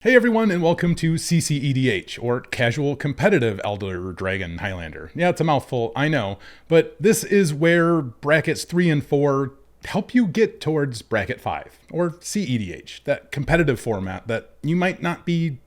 Hey everyone, and welcome to CCEDH, or Casual Competitive Elder Dragon Highlander. Yeah, it's a mouthful, I know, but this is where brackets 3 and 4 help you get towards bracket 5, or CEDH, that competitive format that you might not be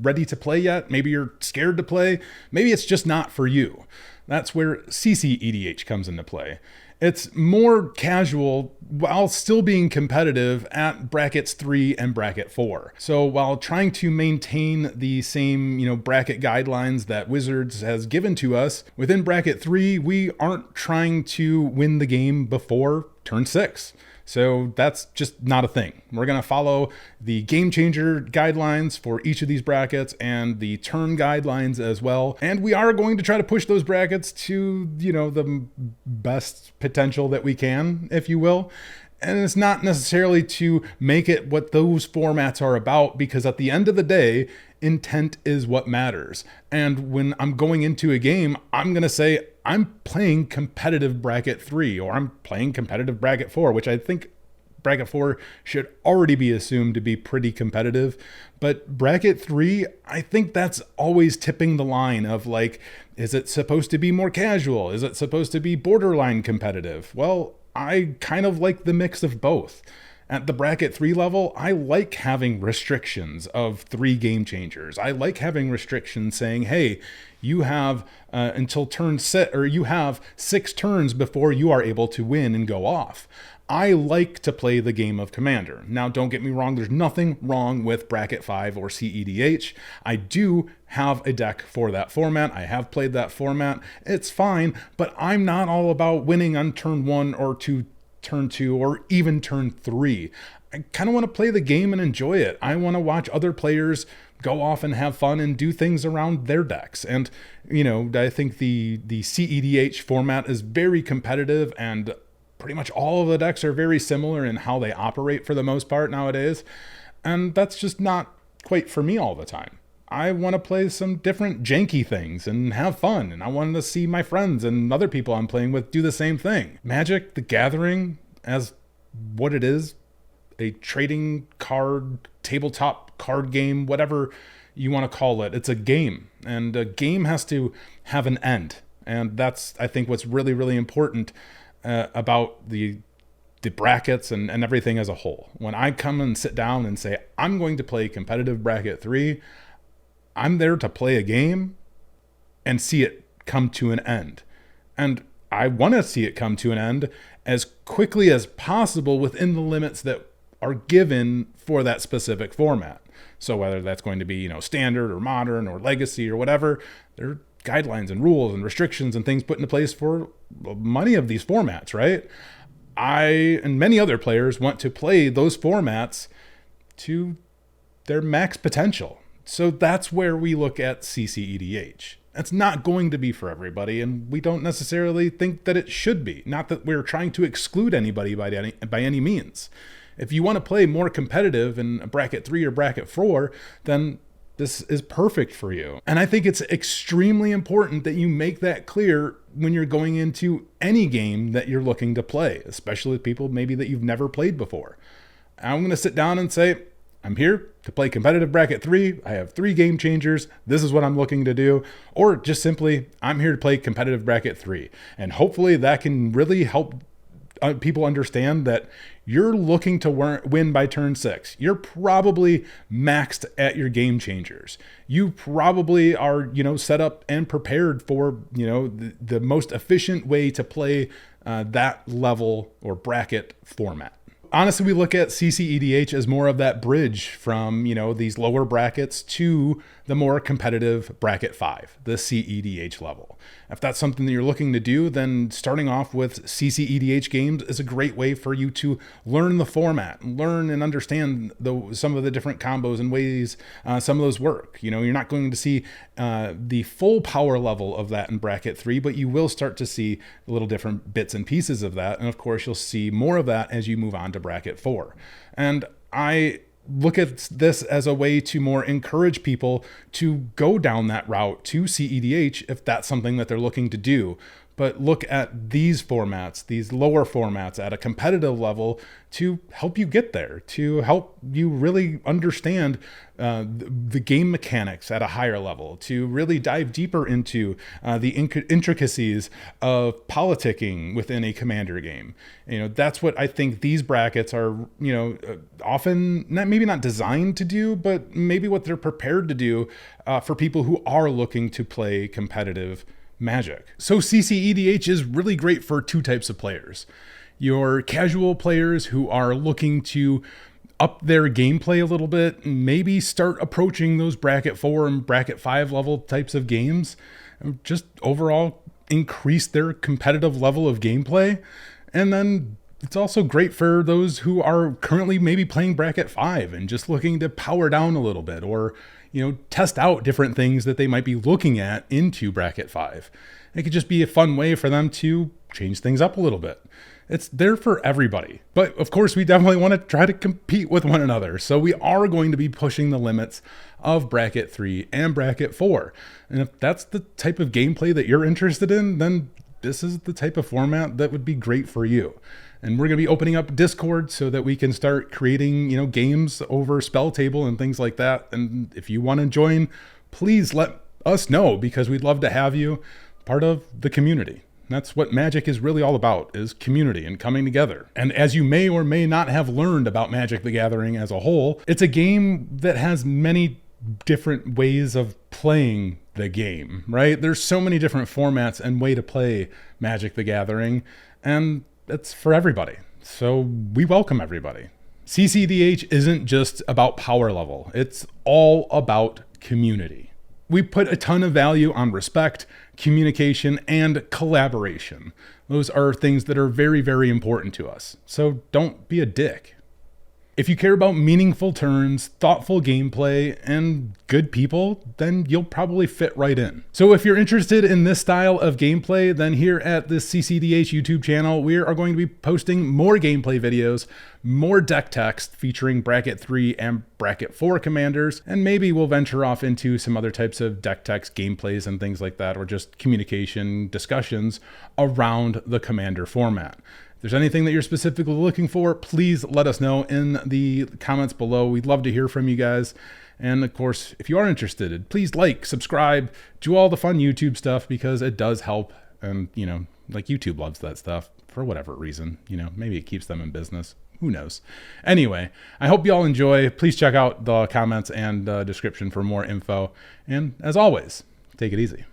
ready to play yet. Maybe you're scared to play. Maybe it's just not for you. That's where CCEDH comes into play. It's more casual while still being competitive at brackets 3 and bracket 4. So while trying to maintain the same, bracket guidelines that Wizards has given to us, within bracket 3, we aren't trying to win the game before turn 6. So that's just not a thing. We're going to follow the game changer guidelines for each of these brackets and the turn guidelines as well. And we are going to try to push those brackets to, the best potential that we can, if you will. And it's not necessarily to make it what those formats are about, because at the end of the day, intent is what matters. And when I'm going into a game, I'm going to say, I'm playing competitive bracket 3, or I'm playing competitive bracket 4, which I think bracket 4 should already be assumed to be pretty competitive. But bracket 3, I think that's always tipping the line of is it supposed to be more casual? Is it supposed to be borderline competitive? Well, I kind of like the mix of both. At the bracket 3 level, I like having restrictions of 3 game changers. I like having restrictions saying, hey, you have until turn 6, or you have 6 turns before you are able to win and go off. I like to play the game of Commander. Now, don't get me wrong, there's nothing wrong with bracket 5 or CEDH. I do have a deck for that format. I have played that format. It's fine, but I'm not all about winning on turn 1 or turn 2 or even turn 3. I kind of want to play the game and enjoy it. I want to watch other players go off and have fun and do things around their decks. And, I think the CEDH format is very competitive, and pretty much all of the decks are very similar in how they operate for the most part nowadays. And that's just not quite for me all the time. I want to play some different janky things and have fun, and I want to see my friends and other people I'm playing with do the same thing. Magic the Gathering, as what it is, a trading card, tabletop card game, whatever you want to call it, it's a game, and a game has to have an end. And that's, I think, what's really, really important about the brackets and everything as a whole. When I come and sit down and say, I'm going to play competitive bracket 3, I'm there to play a game and see it come to an end. And I want to see it come to an end as quickly as possible within the limits that are given for that specific format. So whether that's going to be, standard or modern or legacy or whatever, there are guidelines and rules and restrictions and things put into place for many of these formats, right? I and many other players want to play those formats to their max potential. So that's where we look at CCEDH. That's not going to be for everybody, and we don't necessarily think that it should be. Not that we're trying to exclude anybody by any means. If you want to play more competitive in bracket 3 or bracket 4, then this is perfect for you. And I think it's extremely important that you make that clear when you're going into any game that you're looking to play, especially with people maybe that you've never played before. I'm going to sit down and say, I'm here to play competitive bracket 3. I have 3 game changers. This is what I'm looking to do. Or just simply, I'm here to play competitive bracket 3. And hopefully that can really help people understand that you're looking to win by turn 6. You're probably maxed at your game changers. You probably are, set up and prepared for, the most efficient way to play that level or bracket format. Honestly, we look at CCEDH as more of that bridge from, these lower brackets to the more competitive bracket 5, the CEDH level. If that's something that you're looking to do, then starting off with CCEDH games is a great way for you to learn the format, learn and understand some of the different combos and ways some of those work. You're not going to see the full power level of that in bracket 3, but you will start to see little different bits and pieces of that. And of course, you'll see more of that as you move on to bracket 4. And I look at this as a way to more encourage people to go down that route to CEDH if that's something that they're looking to do. but look at these formats, these lower formats at a competitive level to help you get there, to help you really understand the game mechanics at a higher level, to really dive deeper into the intricacies of politicking within a Commander game. That's what I think these brackets are, often maybe not designed to do, but maybe what they're prepared to do for people who are looking to play competitive Magic. So CCEDH is really great for two types of players. Your casual players who are looking to up their gameplay a little bit, maybe start approaching those bracket 4 and bracket 5 level types of games, just overall increase their competitive level of gameplay. And then it's also great for those who are currently maybe playing bracket 5 and just looking to power down a little bit, or test out different things that they might be looking at into bracket 5. It could just be a fun way for them to change things up a little bit. It's there for everybody. But of course, we definitely want to try to compete with one another. So we are going to be pushing the limits of bracket 3 and bracket 4. And if that's the type of gameplay that you're interested in, then this is the type of format that would be great for you. And we're going to be opening up Discord so that we can start creating, games over Spell Table and things like that. And if you want to join, please let us know, because we'd love to have you part of the community. That's what Magic is really all about, is community and coming together. And as you may or may not have learned about Magic the Gathering as a whole, it's a game that has many different ways of playing the game, right? There's so many different formats and way to play Magic the Gathering, and it's for everybody. So we welcome everybody. CCEDH isn't just about power level. It's all about community. We put a ton of value on respect, communication, and collaboration. Those are things that are very, very important to us. So don't be a dick. If you care about meaningful turns, thoughtful gameplay, and good people, then you'll probably fit right in. So if you're interested in this style of gameplay, then here at the CCEDH YouTube channel, we are going to be posting more gameplay videos, more deck text featuring bracket 3 and bracket 4 commanders, and maybe we'll venture off into some other types of deck text gameplays and things like that, or just communication discussions around the commander format. If there's anything that you're specifically looking for, please let us know in the comments below. We'd love to hear from you guys. And of course, if you are interested, please like, subscribe, do all the fun YouTube stuff, because it does help. And, like YouTube loves that stuff for whatever reason. Maybe it keeps them in business. Who knows? Anyway, I hope you all enjoy. Please check out the comments and description for more info. And as always, take it easy.